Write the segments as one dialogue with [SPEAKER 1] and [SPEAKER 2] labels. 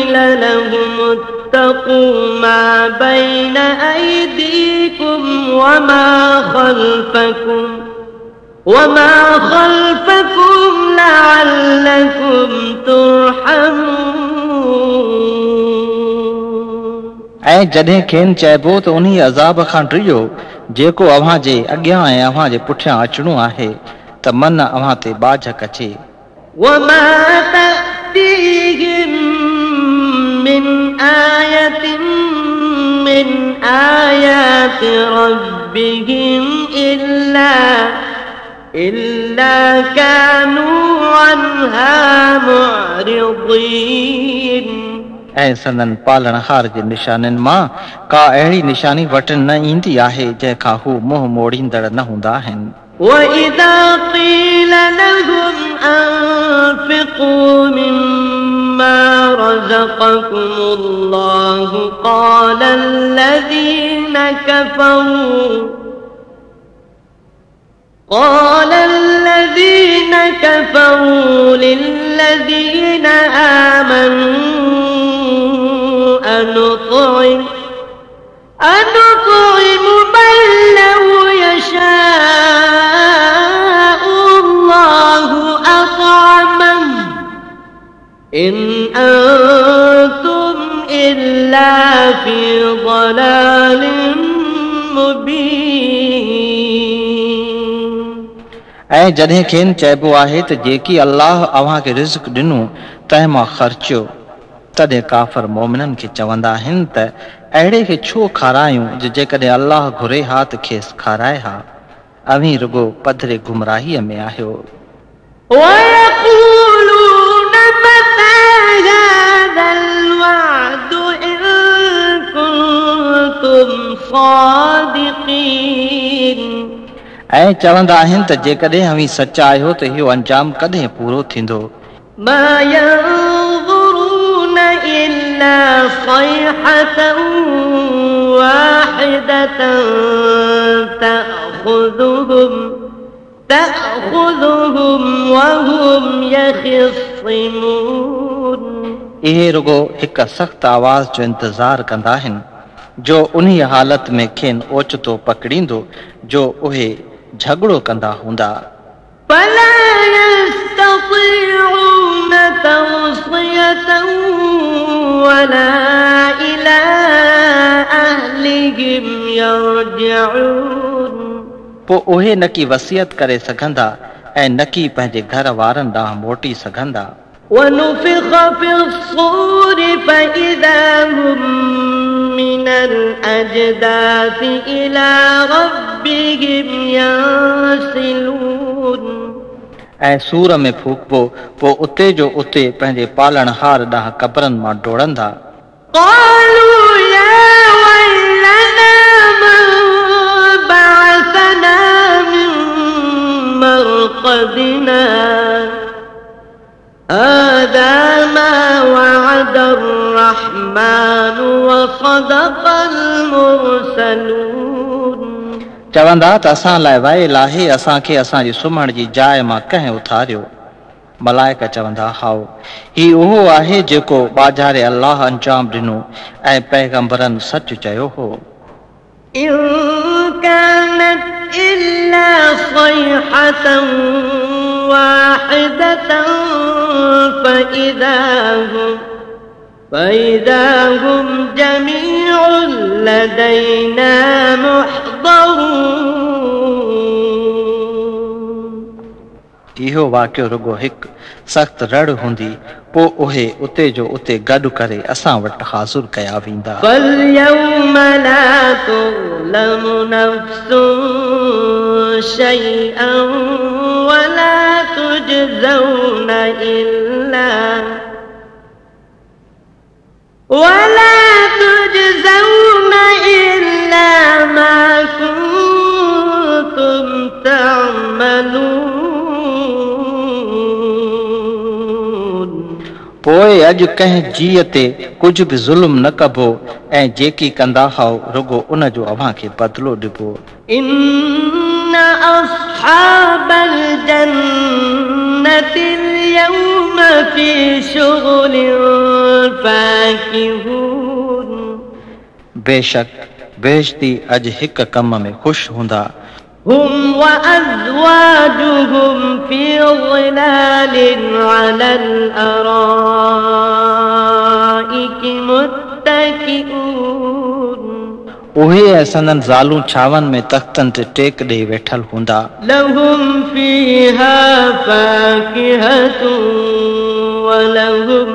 [SPEAKER 1] قيل لهم اتقوا ما بين أيديكم وما خلفكم لعلكم ترحمون.
[SPEAKER 2] ऐं जॾहिं खेनि चइबो त उन्ही अज़ाब खां ड्रियो जेको अव्हां जे अॻियां ऐं अव्हां जे पुठियां अचणो आहे त मन अव्हां ते बाझक अचे.
[SPEAKER 1] وما تأتيهم من آية من آيات ربهم إلا كانوا عنها معرضين.
[SPEAKER 2] ऐं संदन पालणहार जे निशाननि मां का अहिड़ी निशानी वटि न ईंदी आहे जंहिंखां हू मुंहुं मोड़ींदड़ न हूंदा आहिनि.
[SPEAKER 1] وإذا قيل لهم أنفقوا مما رزقكم الله قال الذين كفروا للذين آمنوا أنطعم من لو يشاء الله أطعمه إن أنتم إلا في ضلال مبين.
[SPEAKER 2] ऐं जॾहिं खेनि चइबो आहे त जेकी अल्लाह अव्हां खे रिज़्क़ ॾिनो तंहिं मां ख़र्चियो तॾहिं काफ़र मोमिननि खे चवंदा आहिनि त अहिड़े खे छो खारायूं जेकॾहिं अल्लाह घुरे हा त खेसि खाराए हा. अवीं रुगो पधरे गुमराहीअ में आहियो.
[SPEAKER 1] ويقولون متى هذا الوعد إن كنتم صادقين.
[SPEAKER 2] ऐं चवंदा आहिनि त जेकॾहिं अवीं सचा आहियो त इहो अंजाम कॾहिं पूरो थींदो.
[SPEAKER 1] ما ينظرون إلا صيحة واحدة تأخذهم وهم يخصمون.
[SPEAKER 2] इहे रुगो हिकु सख़्त आवाज़ जो इंतज़ारु कंदा आहिनि जो उन्ही हालत में खेनि ओचितो पकड़ींदो जो उहे झगड़ो कंदा हूंदा.
[SPEAKER 1] فلا يستطيعون توصية ولا إلى أهلهم يرجعون.
[SPEAKER 2] पोइ उहे न की वसियत करे सघंदा ऐं न की पंहिंजे घर वारनि ॾांहुं मोटी सघंदा.
[SPEAKER 1] ونفخ في الصور فإذا هم من الأجداث إلى ربهم ينسلون.
[SPEAKER 2] ऐं सूर में फूकबो पोइ उते जो उते पंहिंजे पालणहार ॾांहुं क़बरनि मां डोड़ंदा.
[SPEAKER 1] قالوا يا ويلنا من بعثنا من مرقدنا هذا ما وعد الرحمن وصدق المرسلون.
[SPEAKER 2] चवंदा त असां लाइ वयल आहे असांखे असांजी सुम्हण जी जाइ मां कंहिं उथारियो. मलाइका चवंदा हाओ ही उहो आहे जेको बाज़ारे अल्लाह अंजाम ॾिनो ऐं पैगंबरनि सच चयो हो.
[SPEAKER 1] إن كانت إلا صيحة واحدة فإذا هم جميع لدينا محضرون.
[SPEAKER 2] इहो वाक़ियो रुगो हिकु सख़्त रड़ हूंदी पोइ उहे उते जो उते गॾु करे असां वटि हाज़ुर कया वेंदा.
[SPEAKER 1] فاليوم لا تظلم نفس شيئا ولا تجزون إلا ما كنتم تعملون.
[SPEAKER 2] पोइ अॼु कंहिं जीअ ते कुझु बि ज़ुल्म न कबो ऐं जेकी कंदा हुआ रुगो उन जो अव्हां खे बदिलो ॾिबो.
[SPEAKER 1] إن أصحاب الجنة اليوم في شغل فاكهون فاكهون
[SPEAKER 2] बेशक बेशती अॼु हिक कम में ख़ुशि हूंदा
[SPEAKER 1] هم وأزواجهم في ظلال على الأرائك متكئون
[SPEAKER 2] उहे ऐं संदन ज़ालूं छावनि में तख़्तनि ते टेक ॾेई वेठल हूंदा
[SPEAKER 1] لهم فيها فاكهة ولهم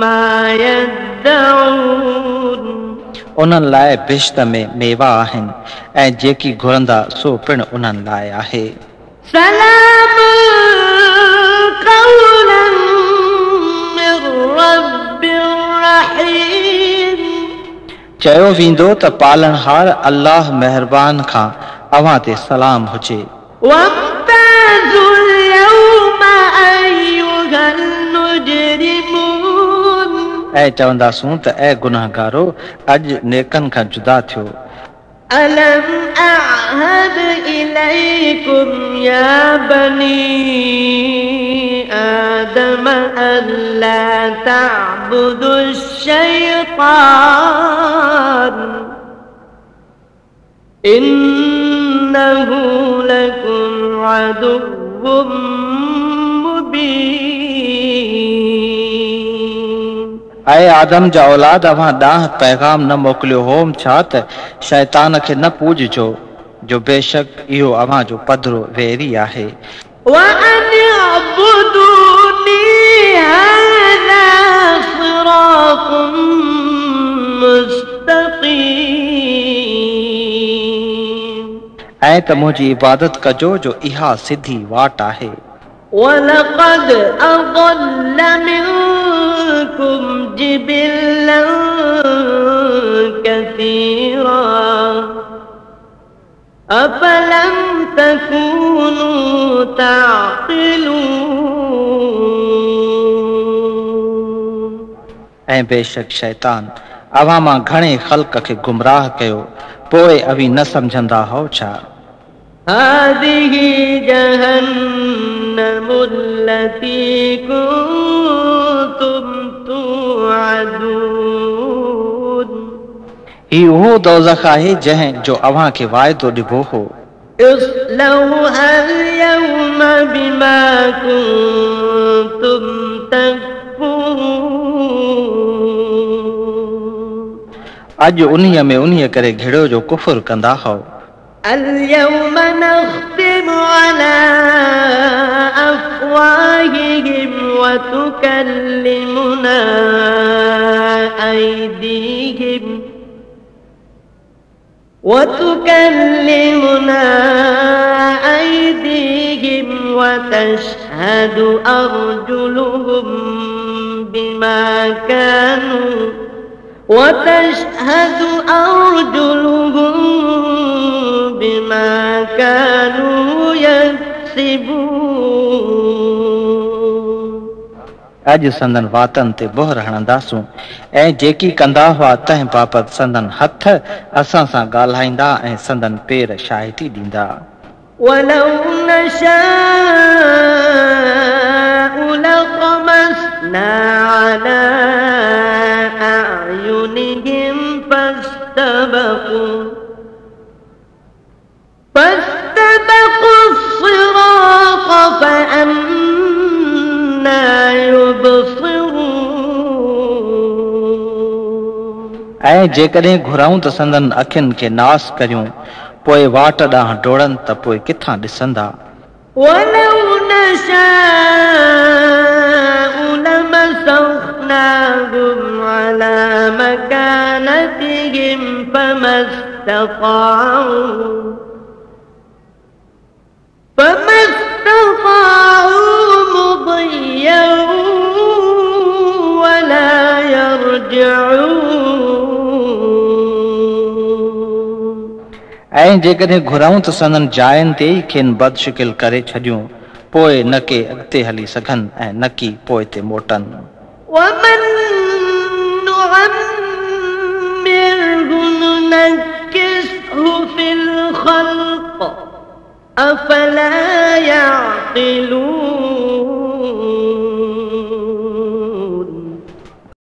[SPEAKER 1] ما يدعون
[SPEAKER 2] उन्हनि लाइ बिश्त में मेवा आहिनि ऐं जेकी घुरंदा सो पिणु उन्हनि लाइ आहे
[SPEAKER 1] سلام قولا من رب رحيم
[SPEAKER 2] चयो वेंदो त पालनहार अल्लाह महिरबान खां अव्हां ते सलाम हुजे
[SPEAKER 1] وامتازوا اليوم أيها المجرمون
[SPEAKER 2] ऐं चवंदासूं त ऐं गुनाहगारो अॼु नेकनि खां जुदा थियो
[SPEAKER 1] ألم أعهد إليكم يا بني آدم ألا تعبدوا الشيطان إنه لكم عدو مبين
[SPEAKER 2] ऐं आदम जा औलाद अव्हां ॾांहुं पैगाम न मोकिलियो होम छा त शैतान खे न पूॼिजो जो बेशक इहो अव्हां जो पधरो वेरी आहे
[SPEAKER 1] وأن اعبدوني هذا صراط مستقيم
[SPEAKER 2] ऐं त मुंहिंजी इबादत कजो जो इहा सिधी वाट आहे
[SPEAKER 1] ولقد أضل منكم جبلا كثيرا أفلم تكونوا تعقلون
[SPEAKER 2] ऐं बेशक शैतान अव्हां मां घणे ख़ल्क़ खे गुमराह कयो पोइ अवी न सम्झंदा हो छा
[SPEAKER 1] هذه جهنم التي كنتم توعدون
[SPEAKER 2] ही उहो दोज़ख आहे जंहिं जो अव्हां खे वाइदो ॾिबो हो
[SPEAKER 1] اصلوها اليوم بما كنتم تكفرون
[SPEAKER 2] अॼु उन्हीअ करे घिड़ो जो कुफर कंदा हो
[SPEAKER 1] اليوم نختم على أفواههم وتكلمنا أيديهم وتشهد أرجلهم بما كانوا يكسبون
[SPEAKER 2] अॼु संदन वातनि ते बोहर हणंदासूं ऐं जेकी कंदा हुआ तंहिं बाबति संदन हथ असां सां ॻाल्हाईंदा ऐं संदन पेर शाहिदी ॾींदा
[SPEAKER 1] ولو نشاء لطمسنا على أعينهم فاستبقوا الصراط فأنى يبصرون
[SPEAKER 2] ऐं जेकॾहिं घुराऊं त संदन अखियुनि खे नास करियूं पोइ वाट ॾांहुं डोड़नि त पोइ किथां ॾिसंदा
[SPEAKER 1] ولو نشاء لمسخناهم على مكانتهم فما استطاعوا مضيا ولا يرجعون
[SPEAKER 2] ऐं जेकॾहिं घुराऊं त संदन जायुनि ते ई खेनि बदशिकिल करे छॾियूं पोइ न के अॻिते हली सघनि ऐं न की पोइ ते मोटनि
[SPEAKER 1] ومن نعمره ننكسه في الخلق أفلا يعقلون